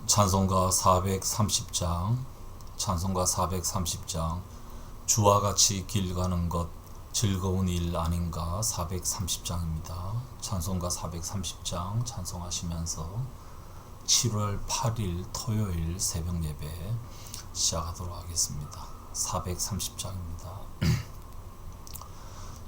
찬송가 430장 찬송가 430장 주와 같이 길 가는 것 즐거운 일 아닌가 430장입니다. 찬송가 430장 찬송하시면서 7월 8일 토요일 새벽 예배 시작하도록 하겠습니다. 430장입니다.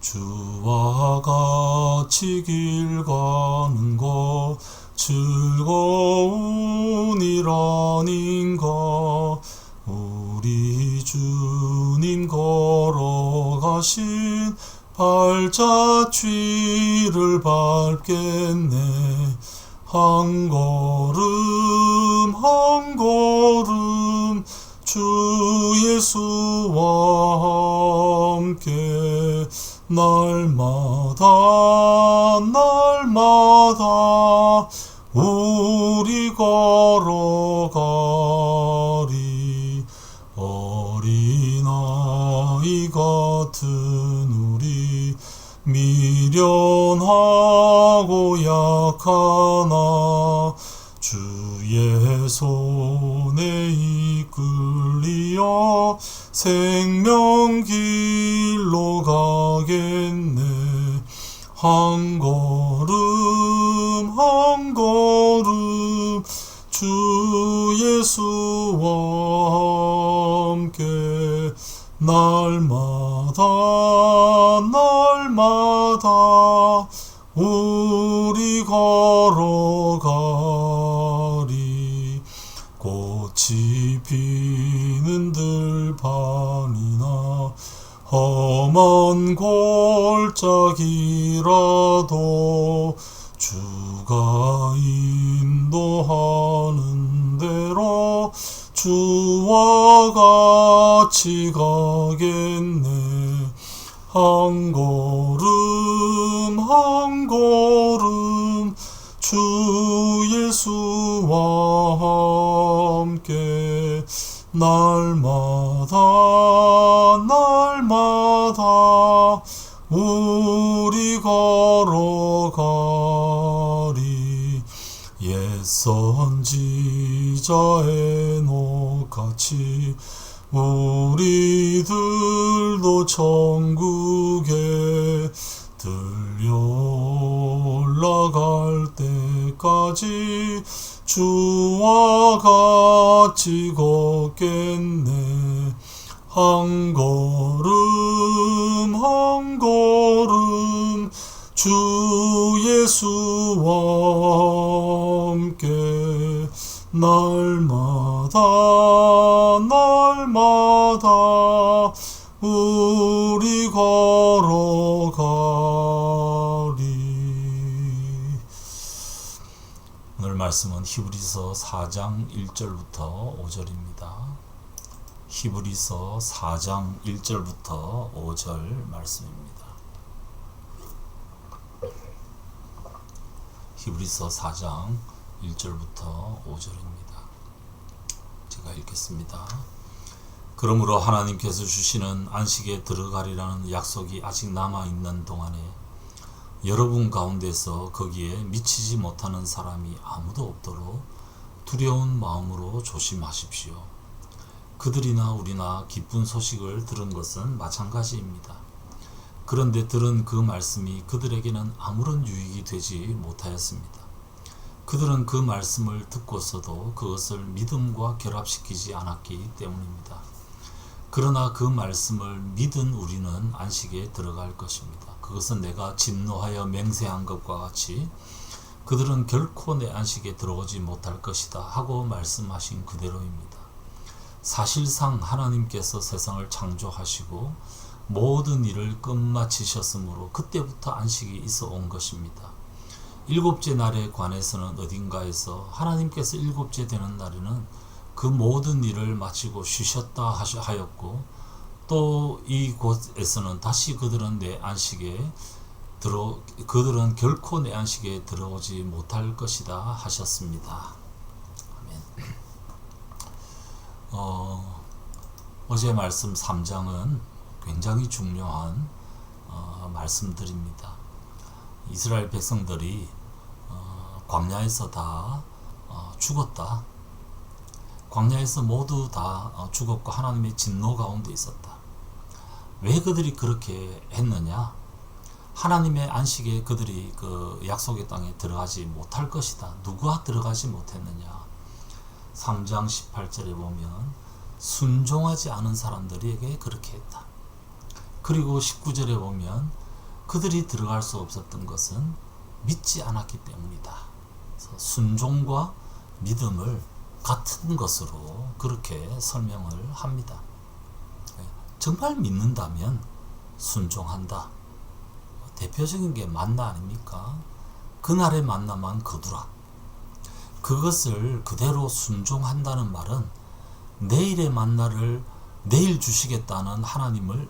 주와 같이 길 가는 것 즐거운 일 아닌가 우리 주님 걸어가신 발자취를 밟겠네 한 걸음 한 걸음 주 예수와 함께 날마다 우리 걸어가리 어린아이 같은 우리 미련하고 약하나 주의 손에 이끌리어 생명길로 가겠네 한 걸음 한 걸음 주 예수와 함께 날마다 우리 걸어가리 꽃이 피는 들판이나 험한 골짜기라도 주가 인도하는 대로 주와 같이 가겠네 한 걸음 한 걸음 주 예수와 함께 날마다 우리 걸어가리 옛 선지자 에녹같이 우리들도 천국에 들려 올라갈 때까지 주와 같이 걷겠네 한 걸음 한 걸음 주 예수와 함께 날마다 우리 걸어가리. 오늘 말씀은 히브리서 4장 1절부터 5절입니다. 히브리서 4장 1절부터 5절 말씀입니다. 히브리서 4장 1절부터 5절입니다. 제가 읽겠습니다. 그러므로 하나님께서 주시는 안식에 들어가리라는 약속이 아직 남아있는 동안에 여러분 가운데서 거기에 미치지 못하는 사람이 아무도 없도록 두려운 마음으로 조심하십시오. 그들이나 우리나 기쁜 소식을 들은 것은 마찬가지입니다. 그런데 들은 그 말씀이 그들에게는 아무런 유익이 되지 못하였습니다. 그들은 그 말씀을 듣고서도 그것을 믿음과 결합시키지 않았기 때문입니다. 그러나 그 말씀을 믿은 우리는 안식에 들어갈 것입니다. 그것은 내가 진노하여 맹세한 것과 같이 그들은 결코 내 안식에 들어오지 못할 것이다 하고 말씀하신 그대로입니다. 사실상 하나님께서 세상을 창조하시고 모든 일을 끝마치셨으므로 그때부터 안식이 있어 온 것입니다. 일곱째 날에 관해서는 어딘가에서 하나님께서 일곱째 되는 날에는 그 모든 일을 마치고 쉬셨다 하였고 또 이곳에서는 다시 그들은 결코 내 안식에 들어오지 못할 것이다 하셨습니다. 아멘. 어제 말씀 3장은 굉장히 중요한 말씀드립니다. 이스라엘 백성들이 광야에서 다 죽었다. 광야에서 모두 다 죽었고 하나님의 진노 가운데 있었다. 왜 그들이 그렇게 했느냐? 하나님의 안식에 그들이 그 약속의 땅에 들어가지 못할 것이다. 누가 들어가지 못했느냐? 3장 18절에 보면 순종하지 않은 사람들에게 그렇게 했다. 그리고 19절에 보면 그들이 들어갈 수 없었던 것은 믿지 않았기 때문이다. 그래서 순종과 믿음을 같은 것으로 그렇게 설명을 합니다. 정말 믿는다면 순종한다. 대표적인 게 만나 아닙니까? 그날의 만나만 거두라. 그것을 그대로 순종한다는 말은 내일의 만나를 내일 주시겠다는 하나님을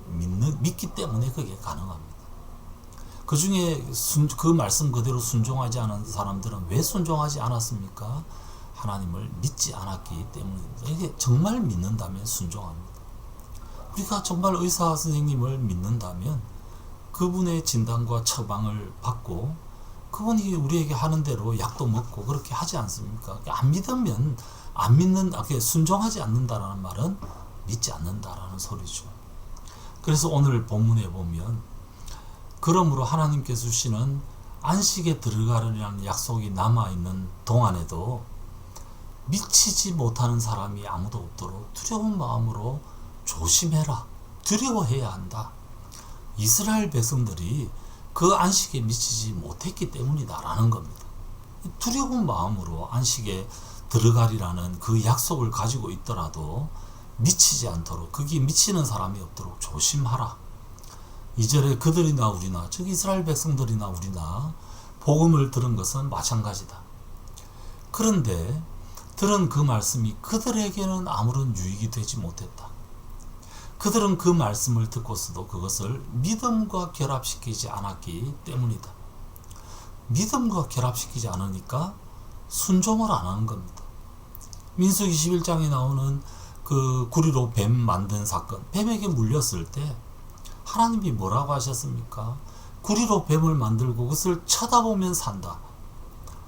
믿기 때문에 그게 가능합니다. 그 중에 그 말씀 그대로 순종하지 않은 사람들은 왜 순종하지 않았습니까? 하나님을 믿지 않았기 때문입니다. 이게 정말 믿는다면 순종합니다. 우리가 정말 의사 선생님을 믿는다면 그분의 진단과 처방을 받고 그분이 우리에게 하는 대로 약도 먹고 그렇게 하지 않습니까? 안 믿으면 순종하지 않는다라는 말은 믿지 않는다라는 소리죠. 그래서 오늘 본문에 보면 그러므로 하나님께서 주시는 안식에 들어가려는 약속이 남아있는 동안에도 미치지 못하는 사람이 아무도 없도록 두려운 마음으로 조심해라. 두려워해야 한다. 이스라엘 백성들이 그 안식에 미치지 못했기 때문이다라는 겁니다. 두려운 마음으로 안식에 들어가리라는 그 약속을 가지고 있더라도 미치지 않도록, 거기 미치는 사람이 없도록 조심하라. 2절에 그들이나 우리나, 즉 이스라엘 백성들이나 우리나 복음을 들은 것은 마찬가지다. 그런데 들은 그 말씀이 그들에게는 아무런 유익이 되지 못했다. 그들은 그 말씀을 듣고서도 그것을 믿음과 결합시키지 않았기 때문이다. 믿음과 결합시키지 않으니까 순종을 안 하는 겁니다. 민수기 21장에 나오는 그 구리로 뱀 만든 사건, 뱀에게 물렸을 때 하나님이 뭐라고 하셨습니까? 구리로 뱀을 만들고 그것을 쳐다보면 산다.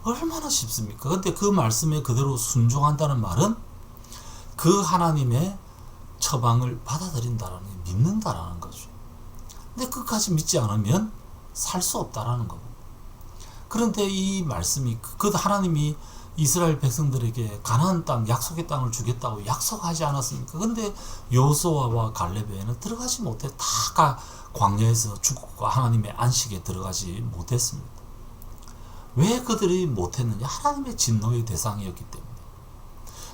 얼마나 쉽습니까? 근데 그 말씀에 그대로 순종한다는 말은 그 하나님의 처방을 받아들인다라는 게 믿는다라는 거죠. 근데 끝까지 믿지 않으면 살 수 없다라는 겁니다. 그런데 이 말씀이 그 하나님이 이스라엘 백성들에게 가나안 땅, 약속의 땅을 주겠다고 약속하지 않았습니까? 근데 여호수아와 갈렙에는 들어가지 못해 다 광야에서 죽고 하나님의 안식에 들어가지 못했습니다. 왜 그들이 못했느냐? 하나님의 진노의 대상이었기 때문에.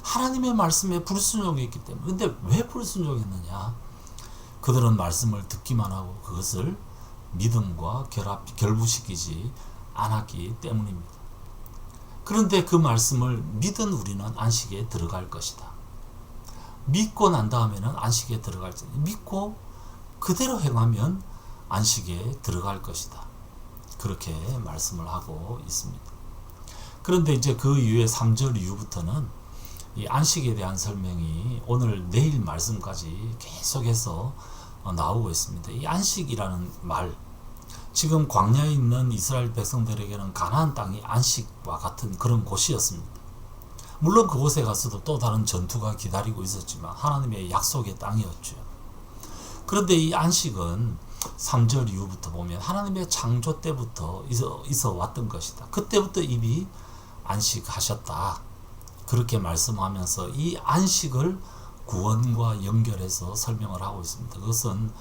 하나님의 말씀에 불순종했기 때문에. 근데 왜 불순종했느냐? 그들은 말씀을 듣기만 하고 그것을 믿음과 결부시키지 않았기 때문입니다. 그런데 그 말씀을 믿은 우리는 안식에 들어갈 것이다. 믿고 난 다음에는 안식에 들어갈 것이다. 믿고 그대로 행하면 안식에 들어갈 것이다. 그렇게 말씀을 하고 있습니다. 그런데 이제 그 이후에 3절 이후부터는 이 안식에 대한 설명이 오늘 내일 말씀까지 계속해서 나오고 있습니다. 이 안식이라는 말, 지금 광야에 있는 이스라엘 백성들에게는 가나안 땅이 안식과 같은 그런 곳이었습니다. 물론 그곳에 가서도 또 다른 전투가 기다리고 있었지만 하나님의 약속의 땅이었죠. 그런데 이 안식은 3절 이후부터 보면 하나님의 창조 때부터 있어 왔던 것이다. 그때부터 이미 안식하셨다. 그렇게 말씀하면서 이 안식을 구원과 연결해서 설명을 하고 있습니다. 그것은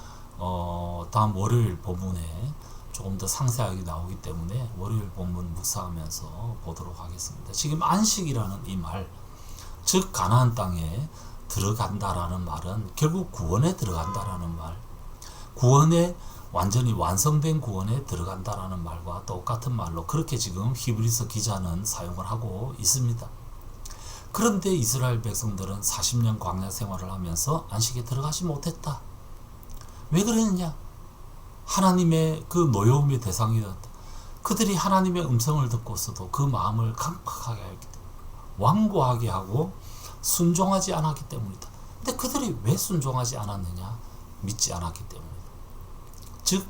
다음 월요일 본문에 조금 더 상세하게 나오기 때문에 월요일 본문 묵상하면서 보도록 하겠습니다. 지금 안식이라는 이 말, 즉 가나안 땅에 들어간다라는 말은 결국 구원에 들어간다라는 말, 구원에 완전히 완성된 구원에 들어간다라는 말과 똑같은 말로 그렇게 지금 히브리서 기자는 사용을 하고 있습니다. 그런데 이스라엘 백성들은 40년 광야 생활을 하면서 안식에 들어가지 못했다. 왜 그랬느냐? 하나님의 그 노여움의 대상이었다. 그들이 하나님의 음성을 듣고서도 그 마음을 강팍하게 했기 때문에, 완고하게 하고 순종하지 않았기 때문이다. 근데 그들이 왜 순종하지 않았느냐? 믿지 않았기 때문이다. 즉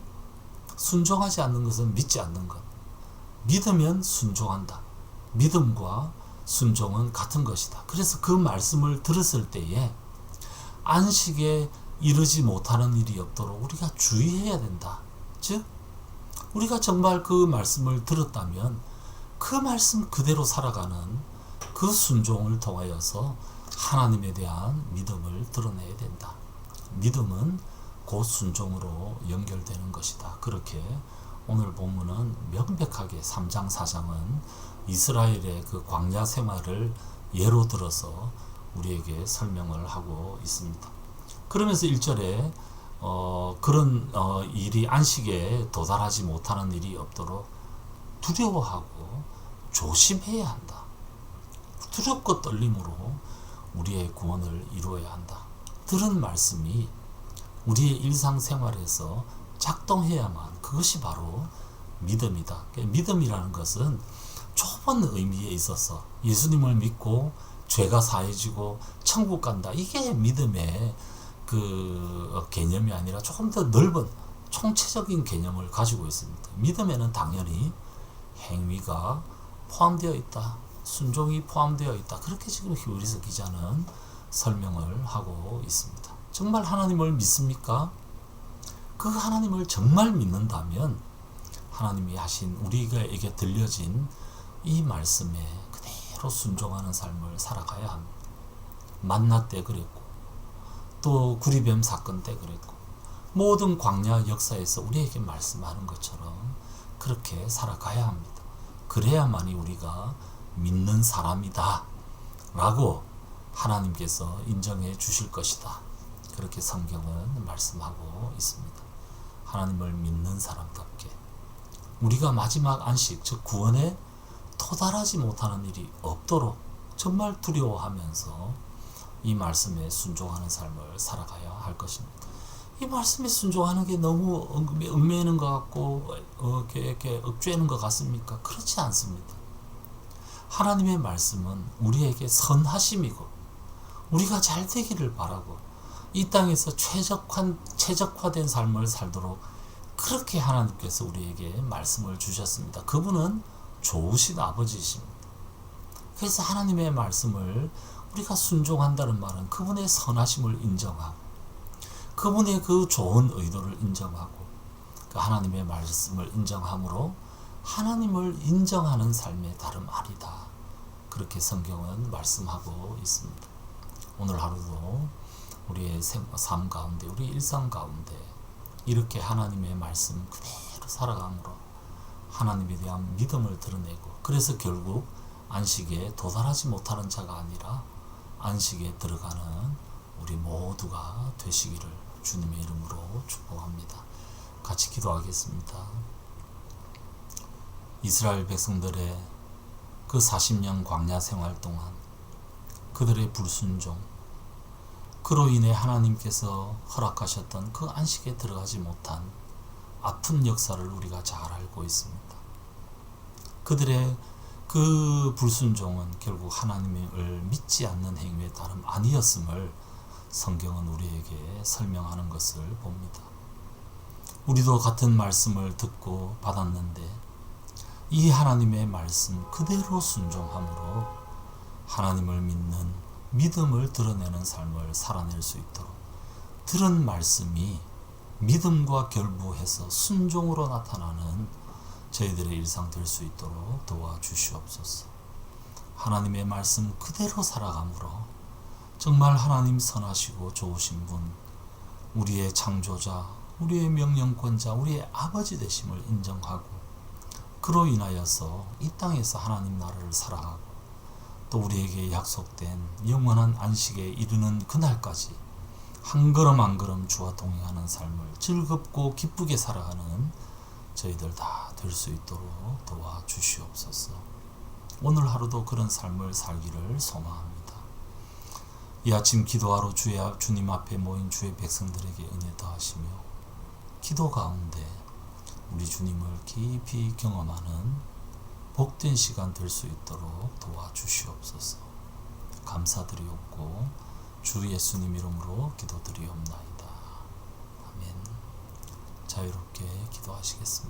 순종하지 않는 것은 믿지 않는 것. 믿으면 순종한다. 믿음과 순종은 같은 것이다. 그래서 그 말씀을 들었을 때에 안식에 이르지 못하는 일이 없도록 우리가 주의해야 된다. 즉 우리가 정말 그 말씀을 들었다면 그 말씀 그대로 살아가는 그 순종을 통하여서 하나님에 대한 믿음을 드러내야 된다. 믿음은 곧 순종으로 연결되는 것이다. 그렇게 오늘 본문은 명백하게 3장 4장은 이스라엘의 그 광야 생활을 예로 들어서 우리에게 설명을 하고 있습니다. 그러면서 1절에 그런 일이 안식에 도달하지 못하는 일이 없도록 두려워하고 조심해야 한다. 두렵고 떨림으로 우리의 구원을 이루어야 한다. 들은 말씀이 우리의 일상생활에서 작동해야만 그것이 바로 믿음이다. 믿음이라는 것은 좁은 의미에 있어서 예수님을 믿고 죄가 사해지고 천국 간다. 이게 믿음의 그 개념이 아니라 조금 더 넓은 총체적인 개념을 가지고 있습니다. 믿음에는 당연히 행위가 포함되어 있다. 순종이 포함되어 있다. 그렇게 지금 히브리서 기자는 설명을 하고 있습니다. 정말 하나님을 믿습니까? 그 하나님을 정말 믿는다면 하나님이 하신 우리에게 들려진 이 말씀에 그대로 순종하는 삶을 살아가야 합니다. 만나 때 그랬고 또 구리뱀 사건 때 그랬고 모든 광야 역사에서 우리에게 말씀하는 것처럼 그렇게 살아가야 합니다. 그래야만이 우리가 믿는 사람이다 라고 하나님께서 인정해 주실 것이다. 그렇게 성경은 말씀하고 있습니다. 하나님을 믿는 사람답게 우리가 마지막 안식 즉 구원에 도달하지 못하는 일이 없도록 정말 두려워하면서 이 말씀에 순종하는 삶을 살아가야 할 것입니다. 이 말씀에 순종하는 게 너무 얽매이는 것 같고 이렇게 억죄는 것 같습니까? 그렇지 않습니다. 하나님의 말씀은 우리에게 선하심이고 우리가 잘 되기를 바라고 이 땅에서 최적화된 삶을 살도록 그렇게 하나님께서 우리에게 말씀을 주셨습니다. 그분은 좋으신 아버지이십니다. 그래서 하나님의 말씀을 우리가 순종한다는 말은 그분의 선하심을 인정하고 그분의 그 좋은 의도를 인정하고 그 하나님의 말씀을 인정함으로 하나님을 인정하는 삶의 다름 아니다. 그렇게 성경은 말씀하고 있습니다. 오늘 하루도 우리의 삶 가운데 우리 일상 가운데 이렇게 하나님의 말씀 그대로 살아감으로 하나님에 대한 믿음을 드러내고 그래서 결국 안식에 도달하지 못하는 자가 아니라 안식에 들어가는 우리 모두가 되시기를 주님의 이름으로 축복합니다. 같이 기도하겠습니다. 이스라엘 백성들의 그 40년 광야 생활 동안 그들의 불순종 그로 인해 하나님께서 허락하셨던 그 안식에 들어가지 못한 아픈 역사를 우리가 잘 알고 있습니다. 그들의 그 불순종은 결국 하나님을 믿지 않는 행위의 다름 아니었음을 성경은 우리에게 설명하는 것을 봅니다. 우리도 같은 말씀을 듣고 받았는데 이 하나님의 말씀 그대로 순종함으로 하나님을 믿는 믿음을 드러내는 삶을 살아낼 수 있도록 들은 말씀이 믿음과 결부해서 순종으로 나타나는 저희들의 일상 될 수 있도록 도와주시옵소서. 하나님의 말씀 그대로 살아감으로 정말 하나님 선하시고 좋으신 분, 우리의 창조자, 우리의 명령권자, 우리의 아버지 되심을 인정하고 그로 인하여서 이 땅에서 하나님 나라를 살아가고 또 우리에게 약속된 영원한 안식에 이르는 그날까지 한 걸음 한 걸음 주와 동행하는 삶을 즐겁고 기쁘게 살아가는 저희들 다 될 수 있도록 도와주시옵소서. 오늘 하루도 그런 삶을 살기를 소망합니다. 이 아침 기도하러 주님 앞에 모인 주의 백성들에게 은혜 더하시며 기도 가운데 우리 주님을 깊이 경험하는 복된 시간 될 수 있도록 도와주시옵소서. 감사드리옵고 주 예수님 이름으로 기도드리옵나이다. 아멘. 자유롭게 기도하시겠습니다.